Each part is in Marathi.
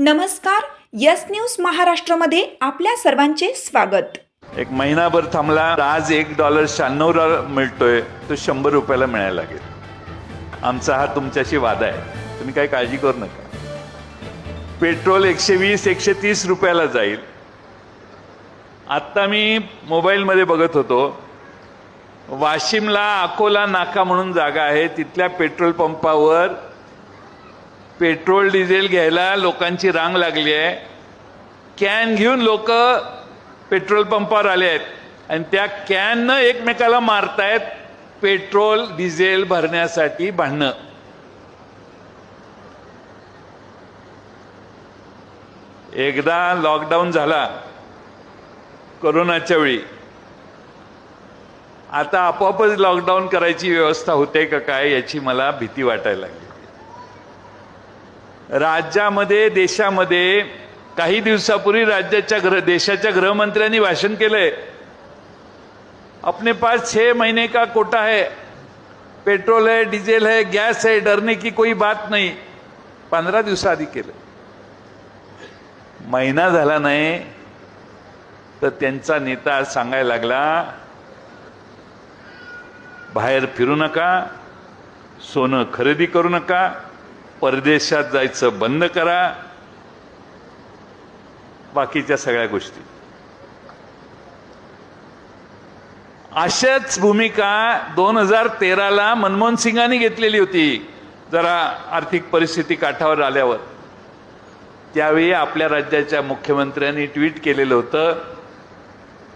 नमस्कार, यस न्यूज महाराष्ट्रामध्ये आपल्या सर्वांचे स्वागत। एक महिनाभर थांबला, आज $1.96 मिळतोय, तो $100 मिळायला लागेल। आमचा हा तुमच्याशी वादा आहे, तुम्ही काही काळजी करू नका। पेट्रोल 120-130 रुपयाला जाईल। आता मी मोबाईलमध्ये बघत होतो, वाशिमला अकोला नाका म्हणून जागा आहे, तिथल्या पेट्रोल पंपावर पेट्रोल डिझेल घ्यायला लोकांची रांग लागली आहे। कॅन घेऊन लोक पेट्रोल पंपावर आले आहेत आणि त्या कॅननं एकमेकाला मारतायत पेट्रोल डिझेल भरण्यासाठी भांडणं। एकदा लॉकडाऊन झाला कोरोनाच्या वेळी, आता आपोआपच लॉकडाऊन करायची व्यवस्था होते का काय याची मला भीती वाटायला लागली। राज्यामध्ये देशामध्ये काही दिवसापूर्वी देशाच्या गृहमंत्र्यांनी भाषण केलंय, अपने पास 6 महीने का कोटा है, पेट्रोल है, डीजल है, गैस है, डरने की कोई बात नहीं। 15 दिवसाआधी केलं, महिना झाला नाही तर त्यांचा नेता सांगायला लागला बाहेर फिरू नका, सोनं खरेदी करू नका, परदेशात जायचं बंद करा, बाकीच्या सगळ्या गोष्टी। अशाच भूमिका 2013ला मनमोहन सिंगांनी घेतलेली होती। जरा आर्थिक परिस्थिती काठावर आल्यावर त्यावेळी आपल्या राज्याच्या मुख्यमंत्र्यांनी ट्विट केलेलं होतं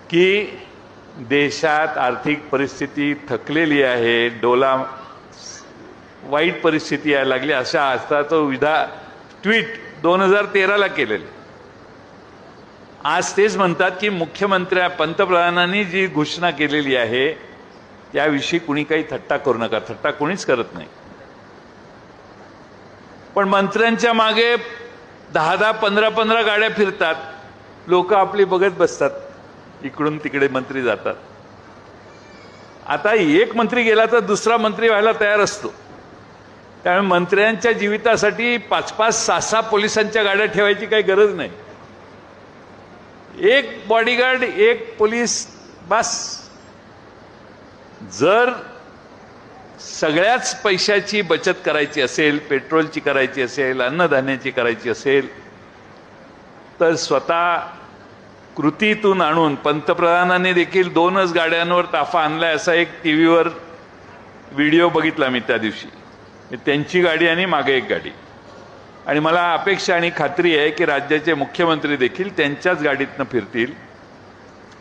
की देशात आर्थिक परिस्थिती थकलेली आहे, वाईट परिस्थिती यायला लागली, अशा अर्थाचं ट्विट 2013ला केलेलं। आज तेच म्हणतात की पंतप्रधानांनी जी घोषणा केलेली आहे त्याविषयी कुणी काही थट्टा करू नका। थट्टा कोणीच करत नाही, पण मंत्र्यांच्या मागे 10-10, 15-15 गाड्या फिरतात, लोक आपली बघत बसतात, इकडून तिकडे मंत्री जातात। आता एक मंत्री गेला तर दुसरा मंत्री व्हायला तयार असतो, त्यामुळे मंत्र्यांच्या जीवितासाठी 5-5, 6-6 पोलिसांच्या गाड्या ठेवायची काही गरज नाही। एक बॉडीगार्ड, एक पोलीस बस। जर सगळ्याच पैशाची बचत करायची असेल, पेट्रोलची करायची असेल, अन्नधान्याची करायची असेल, तर स्वतः कृतीतून आणून, पंतप्रधानांनी देखील 2च गाड्यांवर ताफा आणलाय असा एक टीव्हीवर व्हिडिओ बघितला मी त्या दिवशी। त्यांची गाडी आणि मागे एक गाडी, आणि मला अपेक्षा आणि खात्री आहे की राज्याचे मुख्यमंत्री देखील त्यांच्याच गाडीतनं फिरतील।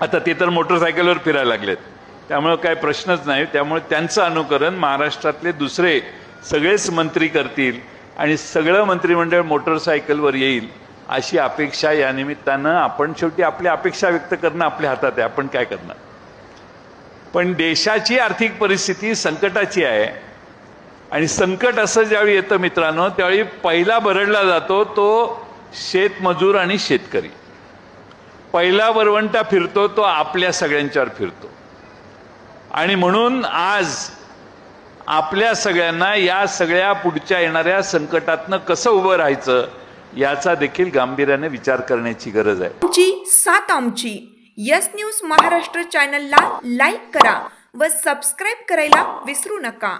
आता ते तर मोटरसायकलवर फिरायला लागलेत, त्यामुळे काही प्रश्नच नाही। त्यामुळे त्यांचं अनुकरण महाराष्ट्रातले दुसरे सगळेच मंत्री करतील आणि सगळं मंत्रिमंडळ मोटरसायकलवर येईल अशी अपेक्षा या निमित्तानं आपण, शेवटी आपली अपेक्षा व्यक्त करणं आपल्या हातात आहे, आपण काय करणार। पण देशाची आर्थिक परिस्थिती संकटाची आहे आणि संकट असं ज्यावेळी येतं मित्रांनो, त्यावेळी पहिला भरडला जातो तो शेतमजूर आणि शेतकरी। पहिला वरवंटा फिरतो तो आपल्या सगळ्यांच्यावर फिरतो, आणि म्हणून आज आपल्या सगळ्यांना या सगळ्या पुढच्या येणाऱ्या संकटातनं कसं उभं राहायचं याचा देखील गांभीर्याने विचार करण्याची गरज आहे। आमची साथ आमची यस न्यूज महाराष्ट्र चॅनलला लाईक करा व सबस्क्राईब करायला विसरू नका।